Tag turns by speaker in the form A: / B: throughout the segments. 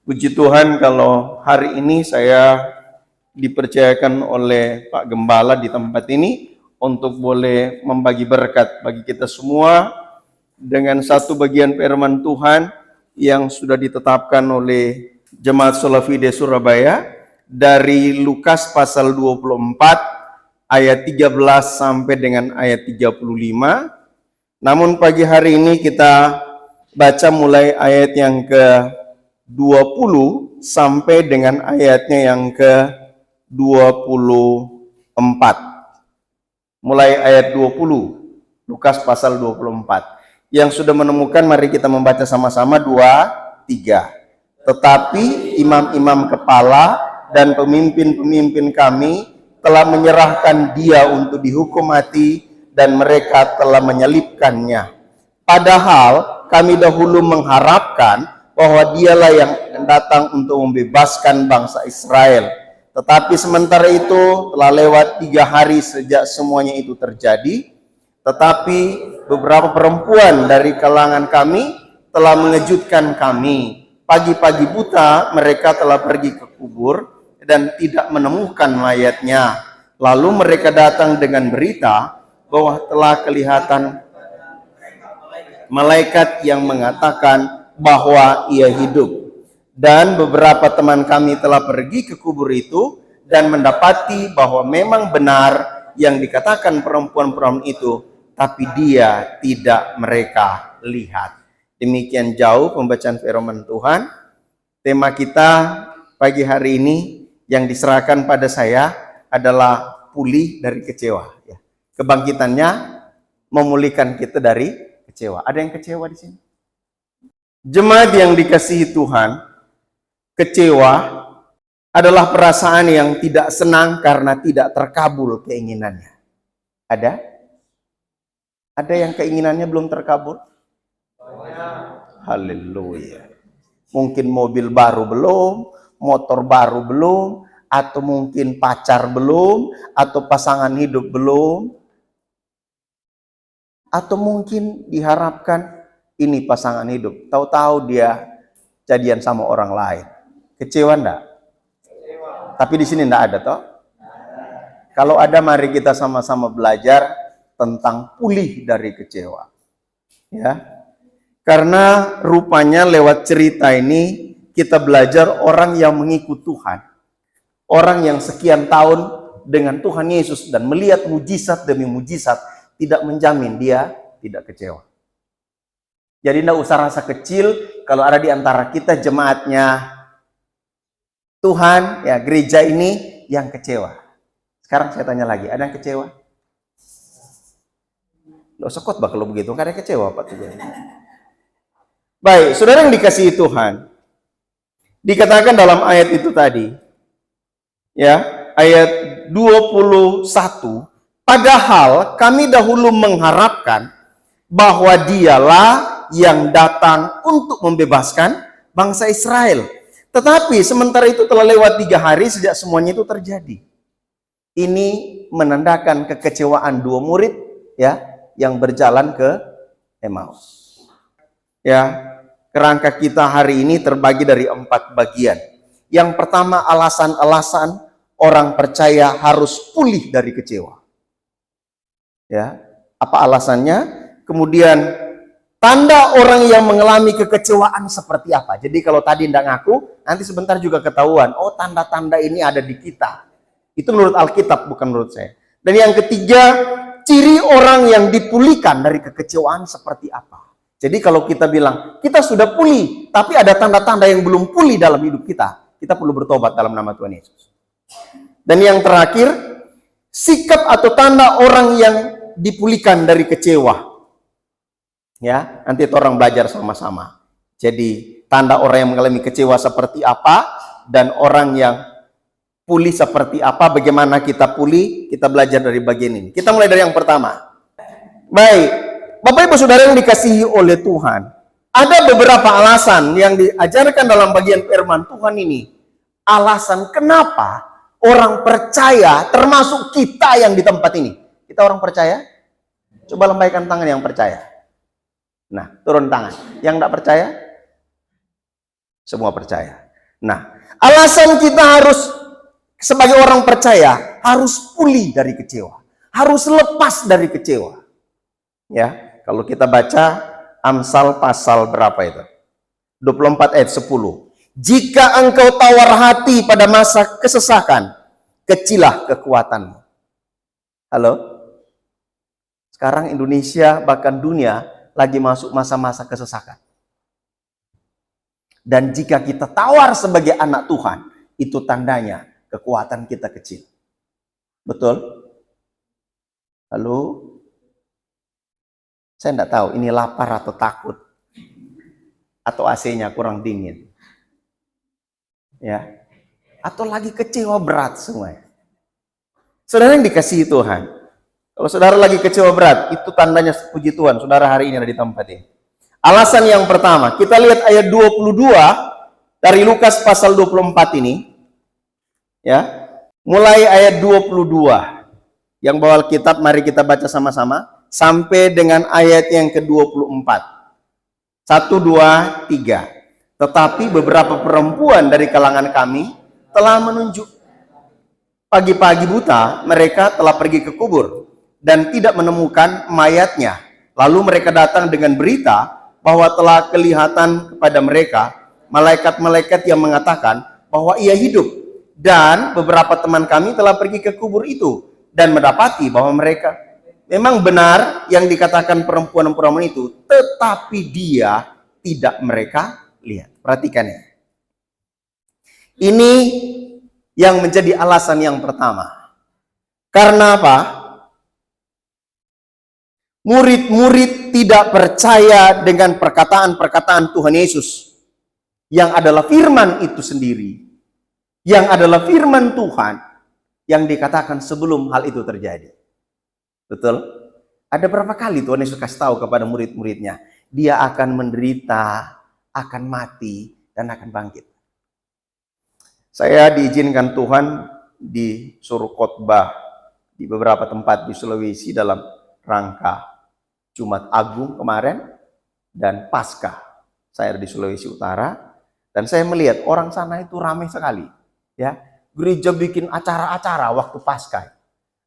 A: Puji Tuhan kalau hari ini saya dipercayakan oleh Pak Gembala di tempat ini untuk boleh membagi berkat bagi kita semua dengan satu bagian firman Tuhan yang sudah ditetapkan oleh Jemaat Solafide Surabaya dari Lukas pasal 24 ayat 13 sampai dengan ayat 35. Namun pagi hari ini kita baca mulai ayat yang ke-20 sampai dengan ayatnya yang ke-24. Mulai ayat 20, Lukas pasal 24. Yang sudah menemukan, mari kita membaca sama-sama 2, 3. Tetapi imam-imam kepala dan pemimpin-pemimpin kami telah menyerahkan dia untuk dihukum mati dan mereka telah menyalibkannya. Padahal kami dahulu mengharapkan bahwa dialah yang datang untuk membebaskan bangsa Israel. Tetapi sementara itu telah lewat 3 hari sejak semuanya itu terjadi. Tetapi beberapa perempuan dari kalangan kami telah mengejutkan kami. Pagi-pagi buta mereka telah pergi ke kubur dan tidak menemukan mayatnya. Lalu mereka datang dengan berita bahwa telah kelihatan malaikat yang mengatakan bahwa ia hidup. Dan beberapa teman kami telah pergi ke kubur itu dan mendapati bahwa memang benar yang dikatakan perempuan-perempuan itu, tapi dia tidak mereka lihat. Demikian jauh pembacaan firman Tuhan. Tema kita pagi hari ini yang diserahkan pada saya adalah pulih dari kecewa. Kebangkitannya memulihkan kita dari kecewa. Ada yang kecewa di sini? Jemaat yang dikasihi Tuhan, kecewa adalah perasaan yang tidak senang karena tidak terkabul keinginannya. Ada? Ada yang keinginannya belum terkabul? Haleluya. Mungkin mobil baru belum, motor baru belum, atau mungkin pacar belum, atau pasangan hidup belum, atau mungkin diharapkan ini pasangan hidup, tahu-tahu dia jadian sama orang lain. Kecewa enggak? Tapi di sini enggak ada toh? Kalau ada, mari kita sama-sama belajar tentang pulih dari kecewa. Ya. Karena rupanya lewat cerita ini kita belajar orang yang mengikut Tuhan. Orang yang sekian tahun dengan Tuhan Yesus dan melihat mujizat demi mujizat tidak menjamin dia tidak kecewa. Jadi tidak usah rasa kecil kalau ada di antara kita jemaatnya Tuhan, ya gereja ini yang kecewa. Sekarang saya tanya lagi, ada yang kecewa? Nggak usah khotbah kalau begitu, nggak ada yang kecewa Pak Tuhan. Baik, saudara yang dikasihi Tuhan, dikatakan dalam ayat itu tadi, ya, ayat 21, padahal kami dahulu mengharapkan bahwa dialah yang datang untuk membebaskan bangsa Israel. Tetapi sementara itu telah lewat 3 hari sejak semuanya itu terjadi. Ini menandakan kekecewaan 2 murid, ya, yang berjalan ke Emmaus. Ya, kerangka kita hari ini terbagi dari 4 bagian. Yang pertama, alasan-alasan orang percaya harus pulih dari kecewa. Ya, apa alasannya? Kemudian tanda orang yang mengalami kekecewaan seperti apa? Jadi kalau tadi tidak ngaku, nanti sebentar juga ketahuan. Oh, tanda-tanda ini ada di kita. Itu menurut Alkitab, bukan menurut saya. Dan yang ketiga, ciri orang yang dipulihkan dari kekecewaan seperti apa? Jadi kalau kita bilang, kita sudah pulih, tapi ada tanda-tanda yang belum pulih dalam hidup kita, kita perlu bertobat dalam nama Tuhan Yesus. Dan yang terakhir, sikap atau tanda orang yang dipulihkan dari kecewa. Ya, nanti itu orang belajar sama-sama. Jadi, tanda orang yang mengalami kecewa seperti apa, dan orang yang pulih seperti apa, bagaimana kita pulih, kita belajar dari bagian ini. Kita mulai dari yang pertama. Baik. Bapak Ibu Saudara yang dikasihi oleh Tuhan, ada beberapa alasan yang diajarkan dalam bagian firman Tuhan ini. Alasan kenapa orang percaya, termasuk kita yang di tempat ini. Kita orang percaya? Coba lambaikan tangan yang percaya. Nah, turun tangan. Yang tidak percaya? Semua percaya. Nah, alasan kita harus sebagai orang percaya harus pulih dari kecewa, harus lepas dari kecewa. Ya, kalau kita baca Amsal pasal berapa itu? 24 ayat 10. Jika engkau tawar hati pada masa kesesakan, kecilah kekuatanmu. Halo? Sekarang Indonesia bahkan dunia lagi masuk masa-masa kesesakan. Dan jika kita tawar sebagai anak Tuhan, itu tandanya kekuatan kita kecil. Betul? Halo? Saya tidak tahu ini lapar atau takut. Atau AC-nya kurang dingin. Ya. Atau lagi kecewa berat semua. Saudara yang dikasihi Tuhan. Kalau saudara lagi kecewa berat, itu tandanya puji Tuhan. Saudara hari ini ada di tempat ini. Alasan yang pertama, kita lihat ayat 22 dari Lukas pasal 24 ini. Ya. Mulai ayat 22. Yang bawa Alkitab, mari kita baca sama-sama. Sampai dengan ayat yang ke-24. 1, 2, 3. Tetapi beberapa perempuan dari kalangan kami telah menunjuk. Pagi-pagi buta, mereka telah pergi ke kubur dan tidak menemukan mayatnya. Lalu mereka datang dengan berita bahwa telah kelihatan kepada mereka malaikat-malaikat yang mengatakan bahwa ia hidup. Dan beberapa teman kami telah pergi ke kubur itu dan mendapati bahwa mereka memang benar yang dikatakan perempuan-perempuan itu, tetapi dia tidak mereka lihat. Perhatikan ya. Ini yang menjadi alasan yang pertama. Karena apa? Murid-murid tidak percaya dengan perkataan-perkataan Tuhan Yesus yang adalah firman itu sendiri, yang adalah firman Tuhan yang dikatakan sebelum hal itu terjadi. Betul? Ada berapa kali Tuhan Yesus kasih tahu kepada murid-muridnya, dia akan menderita, akan mati, dan akan bangkit. Saya diizinkan Tuhan disuruh khotbah di beberapa tempat di Sulawesi dalam rangka Jumat Agung kemarin dan Paskah. Saya di Sulawesi Utara dan saya melihat orang sana itu ramai sekali. Ya, gereja bikin acara-acara waktu Paskah.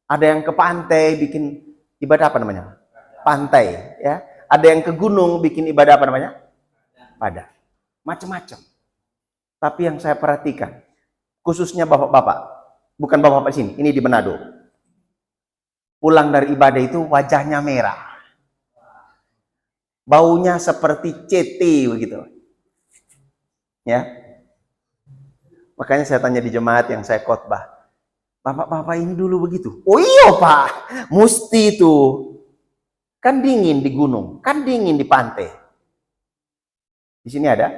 A: Ada yang ke pantai bikin ibadah apa namanya? Pantai. Ya, ada yang ke gunung bikin ibadah apa namanya? Pada. Macam-macam. Tapi yang saya perhatikan, khususnya bapak-bapak, bukan bapak-bapak di sini, ini di Manado. Pulang dari ibadah itu wajahnya merah. Baunya seperti CT begitu. Ya. Makanya saya tanya di jemaat yang saya khotbah, bapak-bapak ini dulu begitu? Oh iya Pak, mesti itu. Kan dingin di gunung, kan dingin di pantai. Di sini ada?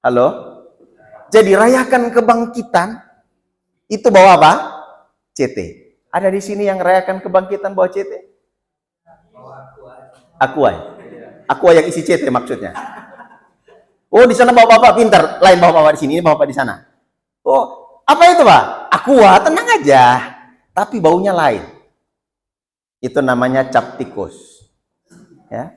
A: Halo? Jadi rayakan kebangkitan itu bawa apa? CT. Ada di sini yang rayakan kebangkitan bawa CT? Aqua. Aqua yang isi CT maksudnya. Oh, di sana bapak-bapak pintar, lain bapak-bapak di sini, ini bapak di sana. Oh, apa itu, Pak? Aqua, tenang aja. Tapi baunya lain. Itu namanya cap tikus. Ya.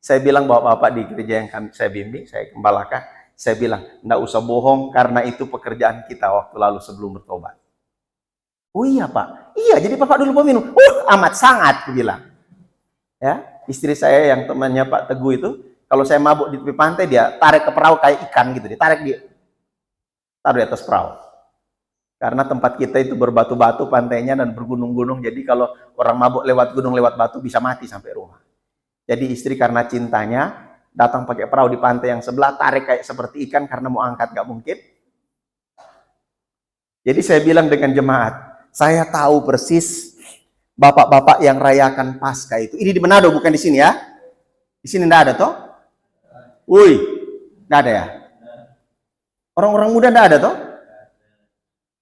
A: Saya bilang bapak-bapak di gereja yang saya bimbing, saya gembalakan, saya bilang, enggak usah bohong karena itu pekerjaan kita waktu lalu sebelum bertobat. Oh iya, Pak. Iya, jadi Bapak dulu peminum. Amat sangat, aku bilang. Ya, istri saya yang temannya Pak Teguh itu, kalau saya mabuk di tepi pantai, dia tarik ke perahu kayak ikan gitu. Ditarik dia, taruh di atas perahu. Karena tempat kita itu berbatu-batu pantainya dan bergunung-gunung. Jadi kalau orang mabuk lewat gunung, lewat batu, bisa mati sampai rumah. Jadi istri karena cintanya, datang pakai perahu di pantai yang sebelah, tarik kayak seperti ikan karena mau angkat, nggak mungkin. Jadi saya bilang dengan jemaat, saya tahu persis bapak-bapak yang rayakan Paskah itu. Ini di Manado, bukan di sini ya. Di sini enggak ada toh? Woi, enggak ada ya? Orang-orang muda enggak ada toh?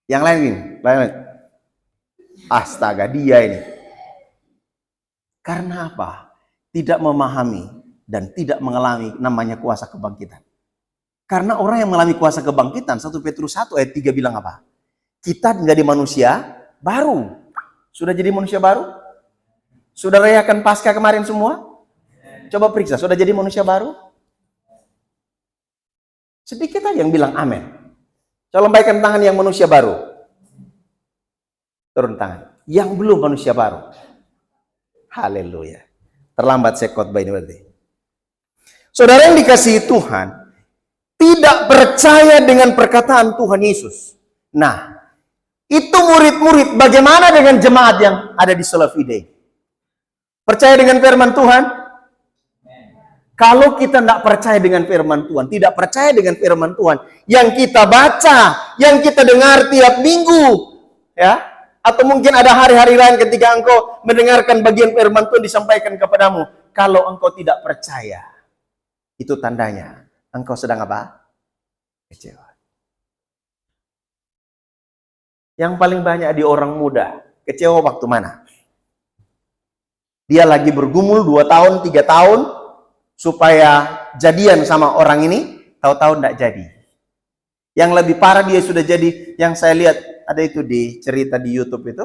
A: Yang lain ini, lain. Astaga, dia ini. Karena apa? Tidak memahami dan tidak mengalami namanya kuasa kebangkitan. Karena orang yang mengalami kuasa kebangkitan, 1 Petrus 1 ayat 3 bilang apa? Kita menjadi manusia baru. Sudah jadi manusia baru? Sudah rayakan Paskah kemarin semua? Coba periksa, sudah jadi manusia baru? Sedikit aja yang bilang amin. Coba lambaikan tangan yang manusia baru. Turun tangan. Yang belum manusia baru. Haleluya. Terlambat saya khotbah ini berarti. Saudara yang dikasihi Tuhan, tidak percaya dengan perkataan Tuhan Yesus. Nah, itu murid-murid, bagaimana dengan jemaat yang ada di Solafide? Percaya dengan firman Tuhan? Kalau kita tidak percaya dengan firman Tuhan, tidak percaya dengan firman Tuhan, yang kita baca, yang kita dengar tiap minggu, ya, atau mungkin ada hari-hari lain ketika engkau mendengarkan bagian firman Tuhan disampaikan kepadamu, kalau engkau tidak percaya, itu tandanya engkau sedang apa? Kecewa. Yang paling banyak di orang muda, kecewa waktu mana? Dia lagi bergumul 2 tahun, 3 tahun, supaya jadian sama orang ini, tahu-tahu tidak jadi. Yang lebih parah dia sudah jadi, yang saya lihat ada itu di cerita di YouTube itu,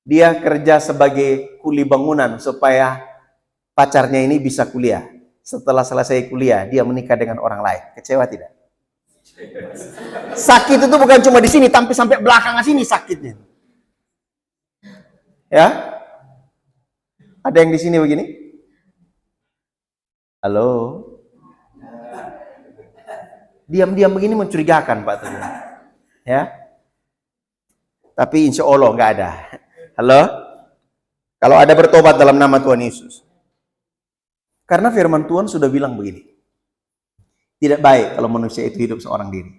A: dia kerja sebagai kuli bangunan supaya pacarnya ini bisa kuliah. Setelah selesai kuliah, dia menikah dengan orang lain. Kecewa tidak? Sakit itu bukan cuma di sini, tapi sampai belakang sini sakitnya. Ya? Ada yang di sini begini? Halo? Diam-diam begini mencurigakan, Pak Tuhan. Ya? Tapi insya Allah nggak ada. Halo? Kalau ada bertobat dalam nama Tuhan Yesus. Karena firman Tuhan sudah bilang begini. Tidak baik kalau manusia itu hidup seorang diri.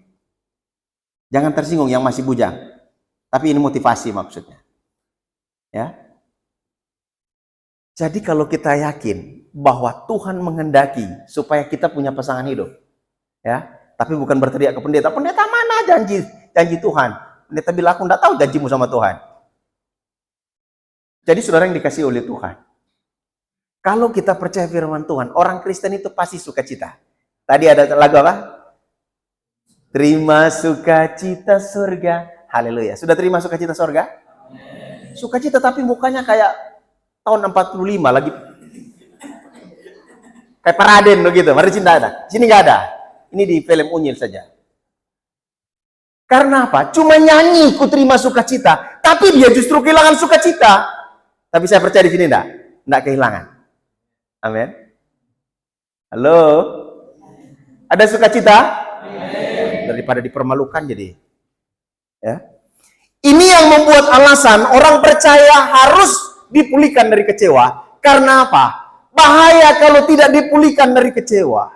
A: Jangan tersinggung yang masih bujang. Tapi ini motivasi maksudnya. Ya. Jadi kalau kita yakin bahwa Tuhan menghendaki supaya kita punya pasangan hidup. Ya. Tapi bukan berteriak ke pendeta. Pendeta mana janji Tuhan? Pendeta bilang aku tidak tahu janjimu sama Tuhan. Jadi saudara yang dikasih oleh Tuhan. Kalau kita percaya firman Tuhan, orang Kristen itu pasti sukacita. Tadi ada lagu apa? Terima sukacita surga. Haleluya. Sudah terima sukacita surga? Sukacita tapi mukanya kayak tahun 45 lagi. Kayak Paraden begitu. Mari cinta ada. Sini nggak ada. Ini di film Unyil saja. Karena apa? Cuma nyanyi ku terima sukacita, tapi dia justru kehilangan sukacita. Tapi saya percaya di sini enggak kehilangan. Amin. Halo? Ada sukacita? Daripada dipermalukan jadi. Ya. Ini yang membuat alasan orang percaya harus dipulihkan dari kecewa. Karena apa? Bahaya kalau tidak dipulihkan dari kecewa.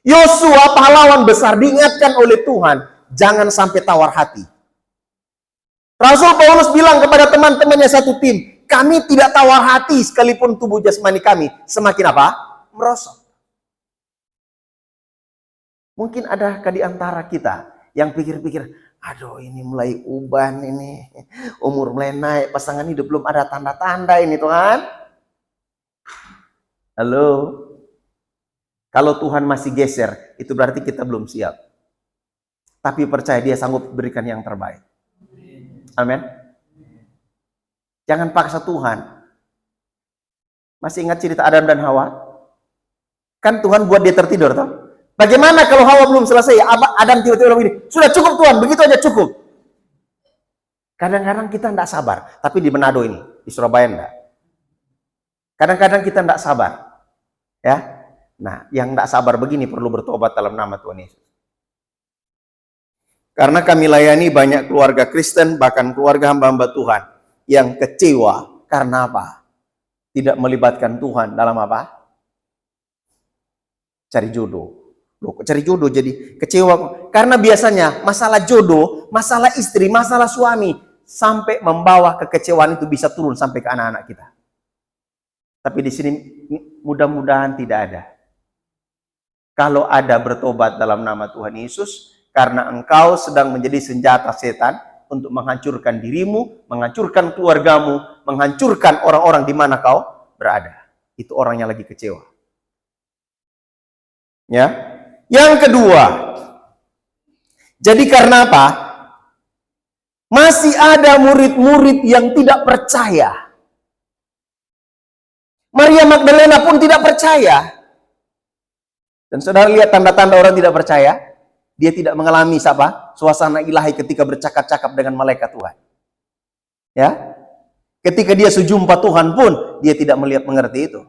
A: Yosua pahlawan besar diingatkan oleh Tuhan, jangan sampai tawar hati. Rasul Paulus bilang kepada teman-temannya satu tim, kami tidak tawar hati sekalipun tubuh jasmani kami semakin apa? Merosot. Mungkin adakah di antara kita yang pikir-pikir, aduh ini mulai uban ini, umur mulai naik, pasangan hidup belum ada tanda-tanda ini Tuhan. Halo? Kalau Tuhan masih geser, itu berarti kita belum siap. Tapi percaya dia sanggup berikan yang terbaik. Amin. Jangan paksa Tuhan. Masih ingat cerita Adam dan Hawa? Kan Tuhan buat dia tertidur, toh? Bagaimana kalau Hawa belum selesai? Adam tiba-tiba bilang begini, sudah cukup Tuhan, begitu aja cukup. Kadang-kadang kita tidak sabar. Tapi di Manado ini, di Surabaya enggak. Kadang-kadang kita tidak sabar. Ya. Nah, yang tidak sabar begini perlu bertobat dalam nama Tuhan Yesus. Karena kami layani banyak keluarga Kristen, bahkan keluarga hamba-hamba Tuhan yang kecewa. Karena apa? Tidak melibatkan Tuhan dalam apa? Cari jodoh. Loh, cari jodoh jadi kecewa. Karena biasanya masalah jodoh, masalah istri, masalah suami, sampai membawa kekecewaan itu bisa turun sampai ke anak-anak kita. Tapi di sini mudah-mudahan tidak ada. Kalau ada bertobat dalam nama Tuhan Yesus, karena engkau sedang menjadi senjata setan untuk menghancurkan dirimu, menghancurkan keluargamu, menghancurkan orang-orang di mana kau berada. Itu orang yang lagi kecewa. Ya. Yang kedua, jadi karena apa? Masih ada murid-murid yang tidak percaya. Maria Magdalena pun tidak percaya. Dan saudara lihat tanda-tanda orang tidak percaya, dia tidak mengalami suasana ilahi ketika bercakap-cakap dengan malaikat Tuhan. Ya, ketika dia sejumpa Tuhan pun dia tidak melihat mengerti itu.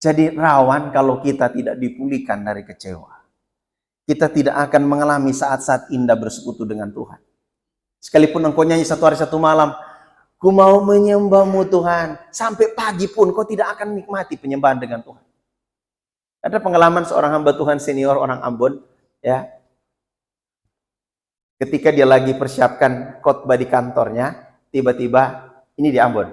A: Jadi rawan kalau kita tidak dipulihkan dari kecewa. Kita tidak akan mengalami saat-saat indah bersekutu dengan Tuhan. Sekalipun engkau nyanyi satu hari satu malam, ku mau menyembahmu Tuhan, sampai pagi pun kau tidak akan nikmati penyembahan dengan Tuhan. Ada pengalaman seorang hamba Tuhan senior orang Ambon, ya. Ketika dia lagi persiapkan khotbah di kantornya, tiba-tiba ini di Ambon,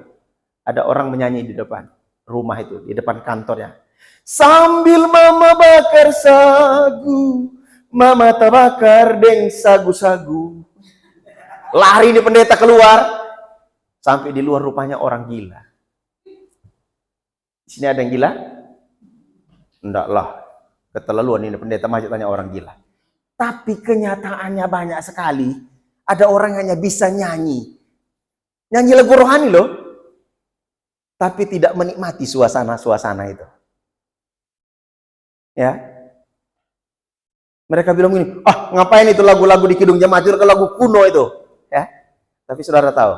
A: ada orang menyanyi di depan rumah itu, di depan kantornya. Sambil mama bakar sagu, mama tabakar deng sagu-sagu. Lari di pendeta keluar, sampai di luar rupanya orang gila. Di sini ada yang gila? Enggak lah, keterlaluan ini pendeta masih tanya orang gila. Tapi kenyataannya banyak sekali, ada orang hanya bisa nyanyi lagu rohani loh, tapi tidak menikmati suasana-suasana itu. Ya, mereka bilang gini, ngapain itu lagu-lagu di Kidung Jemaat itu, lagu kuno itu. Ya, tapi saudara tahu,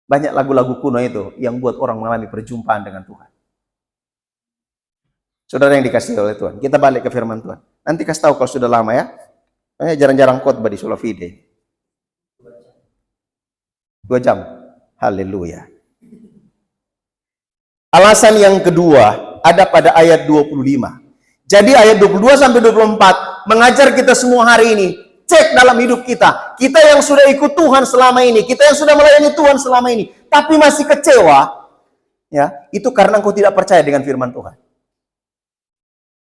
A: banyak lagu-lagu kuno itu yang buat orang mengalami perjumpaan dengan Tuhan. Saudara yang dikasih oleh Tuhan, kita balik ke firman Tuhan. Nanti kasih tahu kalau sudah lama ya. Jarang-jarang khotbah di Solovide. 2 jam. Haleluya. Alasan yang kedua ada pada ayat 25. Jadi ayat 22 sampai 24 mengajar kita semua hari ini. Cek dalam hidup kita. Kita yang sudah ikut Tuhan selama ini, kita yang sudah melayani Tuhan selama ini, tapi masih kecewa, ya, itu karena engkau tidak percaya dengan firman Tuhan.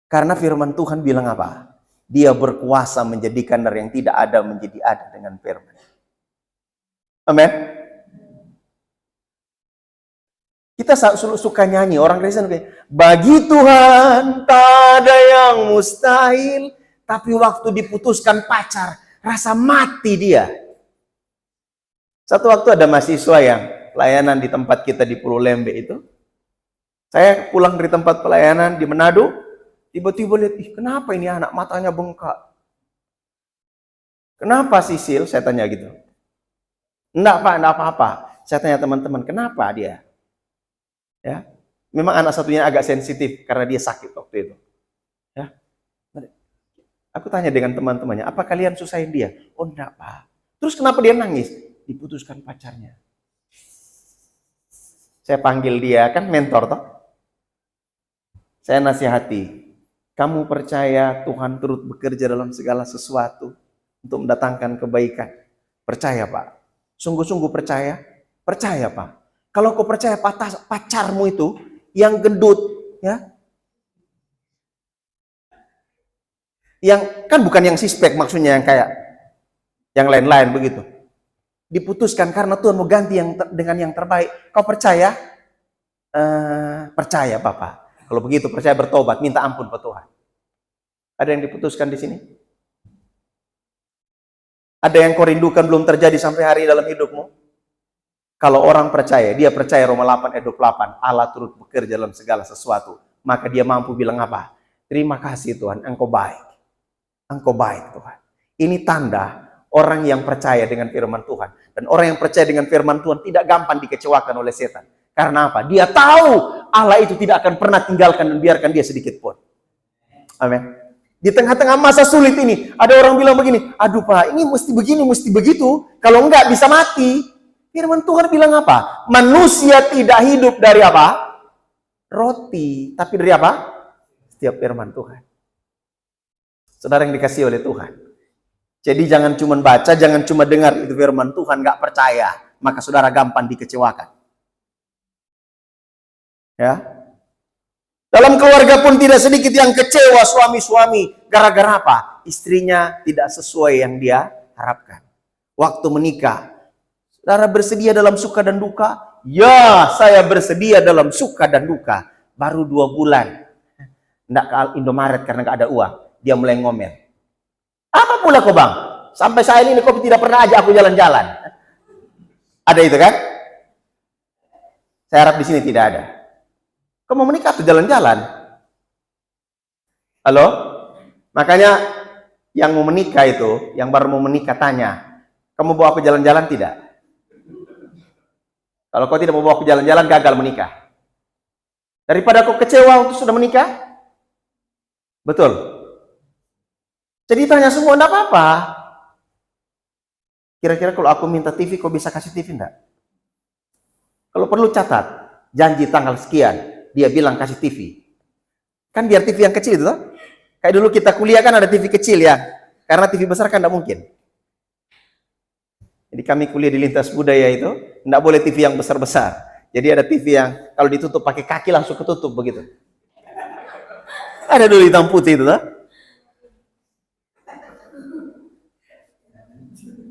A: Karena firman Tuhan bilang apa? Dia berkuasa menjadikan dari yang tidak ada menjadi ada dengan firman. Amin. Kita suka nyanyi, orang Kristen kayak, bagi Tuhan tak ada yang mustahil, tapi waktu diputuskan pacar, rasa mati dia. Satu waktu ada mahasiswa yang pelayanan di tempat kita di Pulau Lembe itu. Saya pulang dari tempat pelayanan di Manado, tiba-tiba lihat, kenapa ini anak matanya bengkak? Kenapa Sisil? Saya tanya gitu. Enggak Pak, enggak apa-apa. Saya tanya teman-teman, kenapa dia? Ya, memang anak satunya agak sensitif karena dia sakit waktu itu. Ya, aku tanya dengan teman-temannya, apa kalian susahin dia? Oh enggak Pak. Terus kenapa dia nangis? Diputuskan pacarnya. Saya panggil dia, kan mentor toh. Saya nasihati, kamu percaya Tuhan turut bekerja dalam segala sesuatu untuk mendatangkan kebaikan? Percaya Pak. Sungguh-sungguh percaya? Percaya Pak. Kalau kau percaya pacarmu itu yang gendut, ya, yang kan bukan yang sispek, maksudnya yang kayak yang lain-lain begitu, diputuskan karena Tuhan mau ganti dengan yang terbaik. Kau percaya? Percaya Bapak. Kalau begitu percaya, bertobat, minta ampun ke Tuhan. Ada yang diputuskan di sini? Ada yang kau rindukan belum terjadi sampai hari dalam hidupmu? Kalau orang percaya, dia percaya Roma 8 ayat 28, Allah turut bekerja dalam segala sesuatu, maka dia mampu bilang apa? Terima kasih Tuhan, Engkau baik. Engkau baik Tuhan. Ini tanda orang yang percaya dengan firman Tuhan. Dan orang yang percaya dengan firman Tuhan tidak gampang dikecewakan oleh setan. Karena apa? Dia tahu Allah itu tidak akan pernah tinggalkan dan biarkan dia sedikit pun. Amin. Di tengah-tengah masa sulit ini, ada orang bilang begini, aduh Pak, ini mesti begini, mesti begitu, kalau enggak bisa mati. Firman Tuhan bilang apa? Manusia tidak hidup dari apa? Roti, tapi dari apa? Setiap firman Tuhan. Saudara yang dikasihi oleh Tuhan. Jadi jangan cuma baca, jangan cuma dengar itu firman Tuhan, nggak percaya, maka saudara gampang dikecewakan. Ya. Dalam keluarga pun tidak sedikit yang kecewa suami-suami gara-gara apa? Istrinya tidak sesuai yang dia harapkan. Waktu menikah, saudara bersedia dalam suka dan duka? Ya, saya bersedia dalam suka dan duka. Baru 2 bulan. Nggak ke Indomaret karena nggak ada uang. Dia mulai ngomel. Apa pula kau bang? Sampai saat ini kau tidak pernah ajak aku jalan-jalan. Ada itu kan? Saya harap di sini tidak ada. Kau mau menikah tuh jalan-jalan. Halo? Makanya yang mau menikah itu, yang baru mau menikah tanya, kamu bawa aku jalan-jalan tidak? Kalau kau tidak mau bawa aku jalan-jalan, gagal menikah. Daripada kau kecewa untuk sudah menikah. Betul. Jadi tanya semua, enggak apa-apa. Kira-kira kalau aku minta TV, kau bisa kasih TV enggak? Kalau perlu catat, janji tanggal sekian, dia bilang kasih TV. Kan biar TV yang kecil itu toh. Kayak dulu kita kuliah kan ada TV kecil ya. Karena TV besar kan enggak mungkin. Jadi kami kuliah di lintas budaya itu, enggak boleh TV yang besar-besar. Jadi ada TV yang kalau ditutup pakai kaki langsung ketutup begitu. Ada dulu hitam putih itu toh.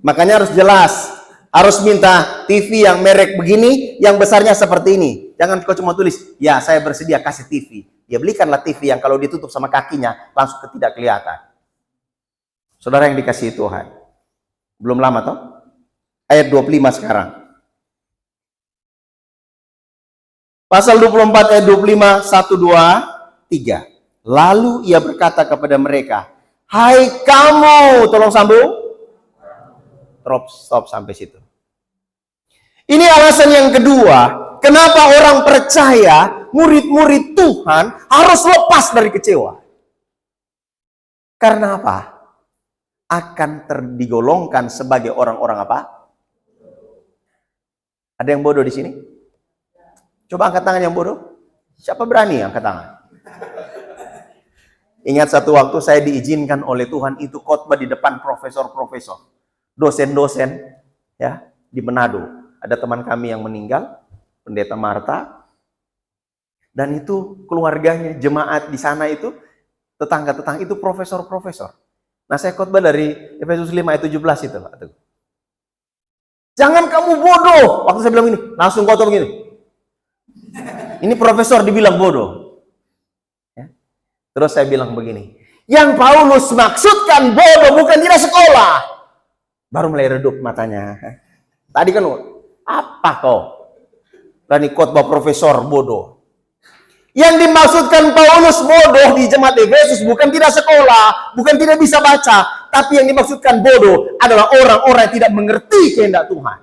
A: Makanya harus jelas, harus minta TV yang merek begini, yang besarnya seperti ini. Jangan kau cuma tulis, ya saya bersedia kasih TV. Ya belikanlah TV yang kalau ditutup sama kakinya, langsung tidak kelihatan. Saudara yang dikasihi Tuhan. Belum lama toh? Ayat 25 sekarang. Pasal 24 ayat 25, 1, 2, 3. Lalu ia berkata kepada mereka, hai kamu, tolong sambung. Stop sampai situ. Ini alasan yang kedua, kenapa orang percaya, murid-murid Tuhan harus lepas dari kecewa. Karena apa? Akan digolongkan sebagai orang-orang apa? Ada yang bodoh di sini? Coba angkat tangan yang bodoh. Siapa berani angkat tangan? Ingat satu waktu saya diizinkan oleh Tuhan itu khotbah di depan profesor-profesor. Dosen-dosen ya di Manado. Ada teman kami yang meninggal, Pendeta Marta. Dan itu keluarganya, jemaat di sana itu, tetangga-tetangga itu profesor-profesor. Nah, saya khotbah dari Efesus 5 ayat 17 itu, Pak. Jangan kamu bodoh. Waktu saya bilang ini, langsung khotbah begini. Ini profesor dibilang bodoh. Ya. Terus saya bilang begini, yang Paulus maksudkan bodoh bukan tidak sekolah. Baru mulai redup matanya. Tadi kan, apa kau? Berani khotbah profesor bodoh. Yang dimaksudkan Paulus bodoh di jemaat Efesus bukan tidak sekolah, bukan tidak bisa baca, tapi yang dimaksudkan bodoh adalah orang-orang yang tidak mengerti kehendak Tuhan.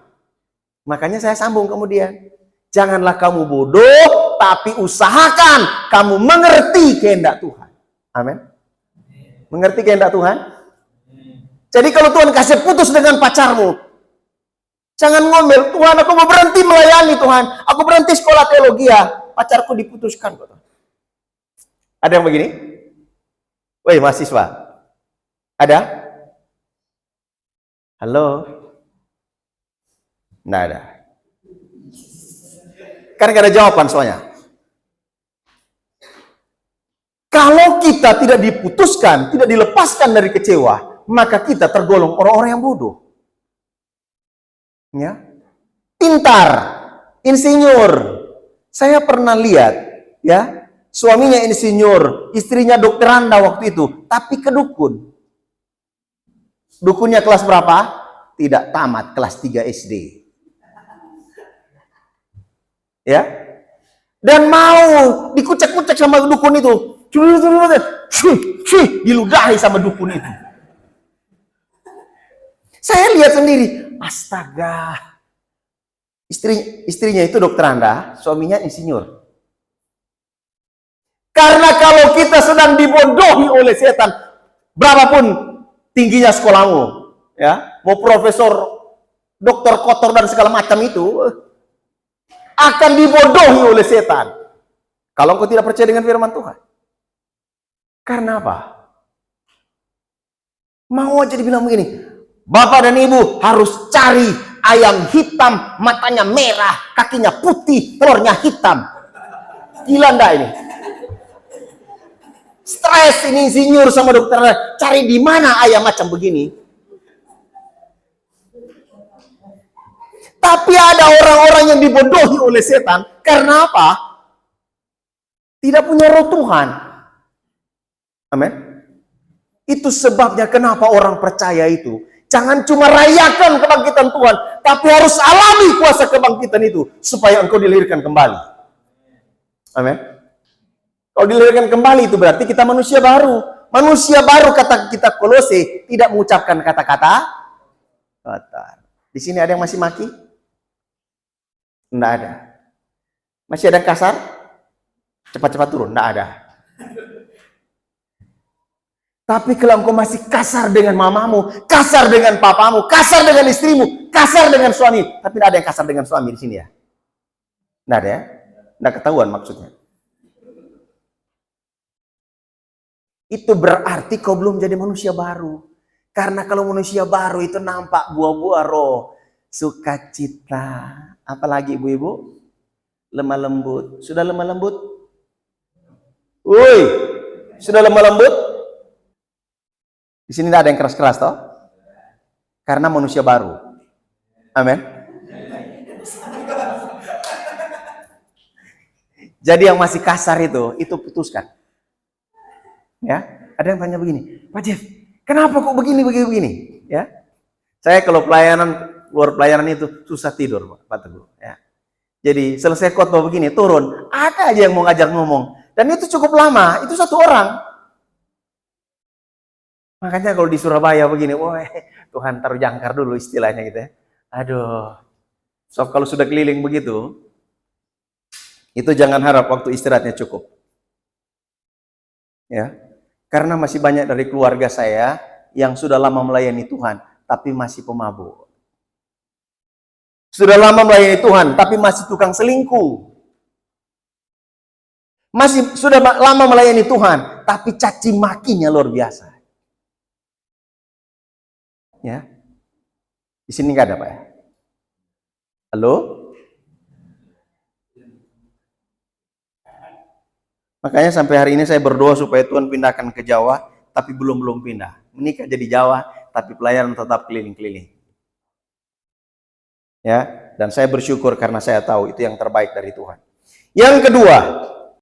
A: Makanya saya sambung kemudian. Janganlah kamu bodoh, tapi usahakan kamu mengerti kehendak Tuhan. Amin. Mengerti kehendak Tuhan? Jadi kalau Tuhan kasih putus dengan pacarmu, jangan ngomel, Tuhan aku mau berhenti melayani Tuhan, aku berhenti sekolah teologi ya, pacarku diputuskan. Ada yang begini? Woi mahasiswa, ada? Halo? Nggak ada. Karena nggak ada jawaban soalnya. Kalau kita tidak diputuskan, tidak dilepaskan dari kecewa, maka kita tergolong orang-orang yang bodoh. Ya. Pintar, insinyur. Saya pernah lihat, ya, suaminya insinyur, istrinya dokteranda waktu itu, tapi ke dukun. Dukunnya kelas berapa? Tidak tamat, kelas 3 SD. Ya. Dan mau dikucek-kucek sama dukun itu. Diludahi sama dukun itu. Saya lihat sendiri, astaga. Istrinya itu dokteranda, suaminya insinyur. Karena kalau kita sedang dibodohi oleh setan, berapapun tingginya sekolahmu, ya, mau profesor, dokter kotor dan segala macam itu, akan dibodohi oleh setan. Kalau engkau tidak percaya dengan firman Tuhan. Karena apa? Mau aja dibilang begini, Bapak dan Ibu harus cari ayam hitam, matanya merah, kakinya putih, telurnya hitam. Gila enggak ini? Stres ini insinyur sama dokter, cari di mana ayam macam begini? Tapi ada orang-orang yang dibodohi oleh setan. Karena apa? Tidak punya roh Tuhan. Amin. Itu sebabnya kenapa orang percaya itu jangan cuma rayakan kebangkitan Tuhan, tapi harus alami kuasa kebangkitan itu supaya engkau dilahirkan kembali. Amin. Kalau dilahirkan kembali itu berarti kita manusia baru. Manusia baru kata kita Kolose tidak mengucapkan kata-kata kotor. Di sini ada yang masih maki? Enggak ada. Masih ada yang kasar? Cepat-cepat turun, enggak ada. Tapi kalau engkau masih kasar dengan mamamu, kasar dengan papamu, kasar dengan istrimu, kasar dengan suami, tapi tidak ada yang kasar dengan suami di sini ya? Tidak ada ya? Tidak ketahuan maksudnya. Itu berarti kau belum jadi manusia baru. Karena kalau manusia baru itu nampak buah-buah roh, sukacita, apalagi ibu-ibu, lemah lembut. Sudah lemah lembut? Woi, sudah lemah lembut? Di sini tidak ada yang keras-keras toh? Karena manusia baru. Amin. Jadi yang masih kasar itu putuskan. Ya, ada yang tanya begini, Pak Jeff, kenapa kok begini? Ya, saya kalau luar pelayanan itu susah tidur, Pak Teguh. Ya. Jadi selesai khotbah begini, turun, ada aja yang mau ngajak ngomong, dan itu cukup lama, itu satu orang. Makanya kalau di Surabaya begini, wah Tuhan taruh jangkar dulu istilahnya gitu ya. Aduh, so kalau sudah keliling begitu, itu jangan harap waktu istirahatnya cukup. Ya, karena masih banyak dari keluarga saya yang sudah lama melayani Tuhan, tapi masih pemabuk. Sudah lama melayani Tuhan, tapi masih tukang selingkuh. Sudah lama melayani Tuhan, tapi caci makinya luar biasa. Ya, di sini nggak ada Pak ya? Halo? Makanya sampai hari ini saya berdoa supaya Tuhan pindahkan ke Jawa, tapi belum pindah. Menikah jadi Jawa, tapi pelayanan tetap keliling-keliling. Ya, dan saya bersyukur karena saya tahu itu yang terbaik dari Tuhan. Yang kedua,